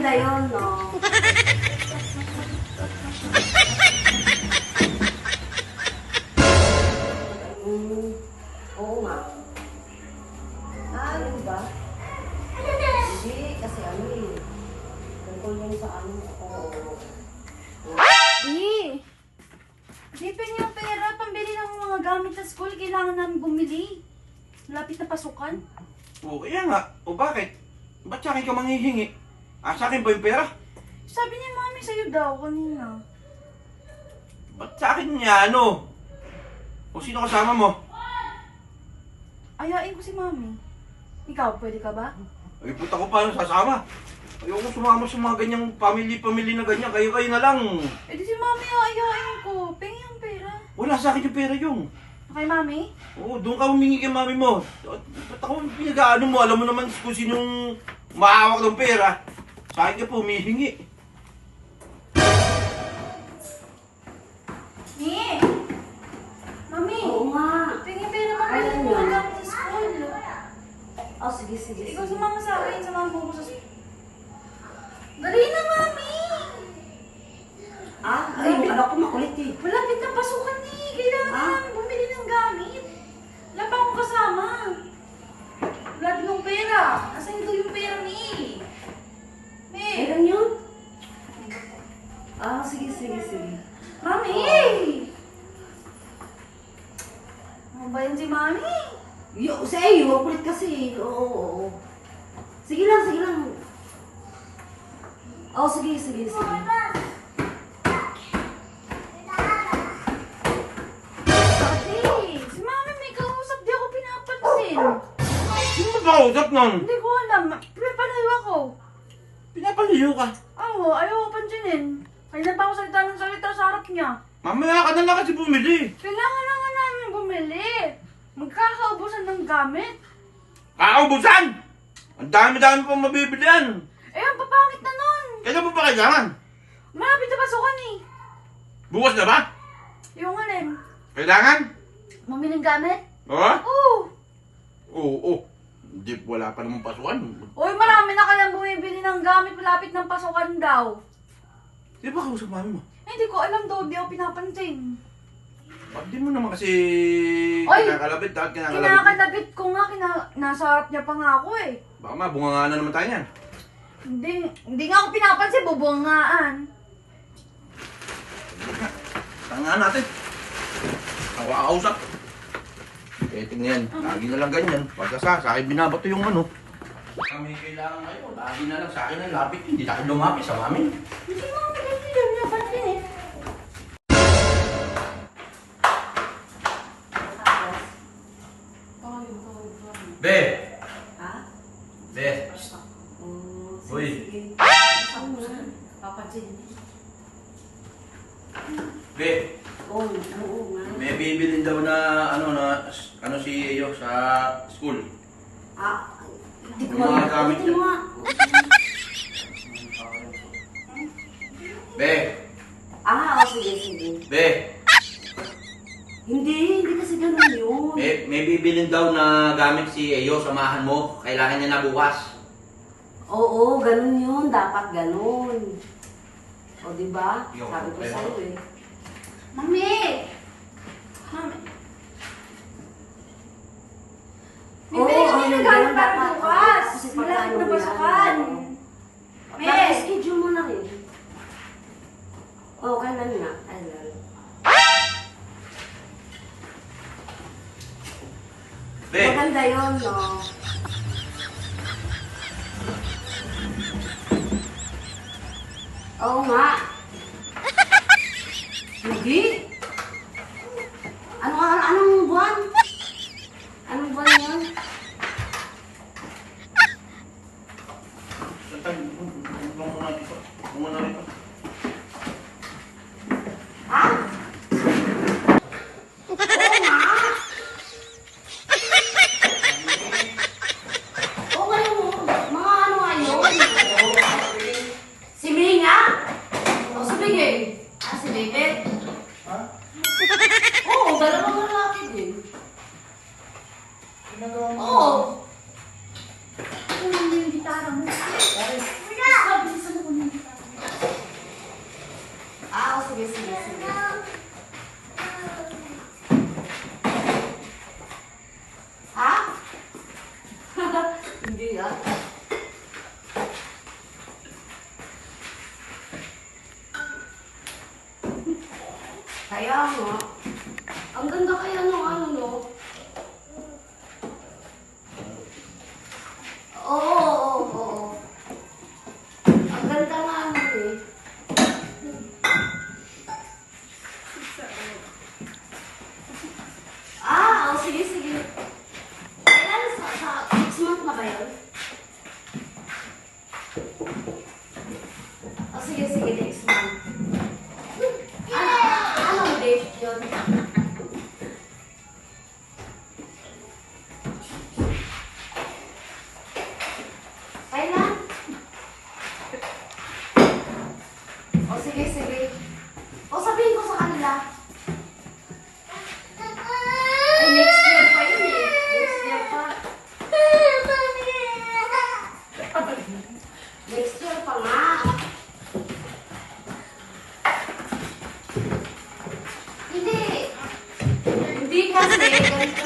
Maganda yun, no? Oo nga. Ano ba? Hindi, kasi ano eh. Tungkol yun sa ano. Oo. Di! Dipin yung pera, pambili ng mga gamit sa school, kailangan namin bumili. Malapit na pasukan. O, kaya nga. O, bakit? Ba't sa akin ka manghihingi? Sa akin ba yung pera? Sabi niya mami sa'yo daw kanina. Ba't sa akin niya, ano? O, sino kasama mo? Ayain ko si mami. Ikaw, pwede ka ba? Ay, puta ko paano sasama? Ayoko sumama sa mga ganyang family na ganyan. Kayo na lang. Eh di si mami ayain ko. Pengi ang pera. Wala sa akin yung pera yung. Okay, mami? Oo, doon ka humingi kay mami mo. Ba't ako pinag-ano mo? Alam mo naman kung sinong mahawak ng pera. Sa akin ka po humihingi. Ni! Mami! Oo nga. Pengi pera mami. Ayun Ano yun. mo gamit sa school? Oh, sige. Ikaw sumama sa akin. Sumama mo ko sa school. Dali na, mami! Ay, wala ko makulit eh. Malapit na pasukan ni. Kailangan namin bumili ng gamit. Wala pa akong kasama. Wala din ng pera. Asan ito yung pera ni? May. Meron yun? Sige. Mami! Ano ba yun si mami? Say, makulit kasi. Oo. Sige lang. Oh, sige. Ate! Si mami may kausap. Di ako pinapansin. Sino ba kausap nun? Hindi ko alam. Pinapalayo ako. Pinapaliyo ka. Ayaw ko pansinin. Kaya pa ako salita sa harap niya. Mamaya ka na lang kasi bumili. Kailangan na nga namin bumili. Magkakaubusan ng gamit. Kakaubusan! Ang dami-dami pang mabibilian. Eh, ang papangit na nun. Kailan mo pa kailangan? Malapit na pasukan eh. Bukas na ba? Yung alin? Kailangan? Mamiling gamit? Oo? Oo. Oo. Hindi, wala pa namang pasukan. Uy, marami na kayang bumibili ng gamit malapit ng pasukan daw. Di ba kausap mami mo? Eh, hindi ko alam daw, di ako pinapansin. Ba't di mo naman kasi Oy! kinakalabit at kinakalabit? Kinakalabit ko nga, nasa harap niya pa nga ako eh. Baka mabunga nga na naman tayo yan. Hindi nga ako pinapansin, bubungaan. Tangaan natin. Ako kakausap. Eh, tingnan yan. Lagi na lang ganyan. Pagka sa akin binabato yung ano. Kami kailangan kayo. Lagi na lang sa akin ang lapit. Hindi sa akin lumapit sa mami. Hindi mo ako pinapansin eh. Be! Ha? Be! Uy. Sige. Papansin. Be! Oo nga. May bibilin daw na ano si Iyo sa school. Hindi ko Yung mga gamit Ito niya. nga. Be! Sige. Be! Hindi kasi ganun yun. May bibilin daw na gamit si Iyo, samahan mo. Kailangan niya na bukas. Oo, ganun yun. Dapat ganun. O, diba? Yo, Sabi ko pero- sa'yo eh. Mami! Mami! Bibili kami ng gamit para bukas. Malapit na pasukan. May! Schedule mo na rin. Oo, kailan na? Be! Maganda yun, no? Oo nga. Hindi. Anong buwan? Anong buwan yun? Ha? Oo nga. Oo nga yung mga ano nga yun. Si May nga? O si Bigay? Si David? nga. Ang ganda kaya nung ano, no? Oo. Ang ganda nga ano eh. Sige. Kailan sa 6 months na ba yun? Sige, next month. Anong date yun? Kailan? Sige. Sabihin ko sa kanila. Ay, next year pa yun eh. Next year pa. Next year pa nga. Hindi kasi ganito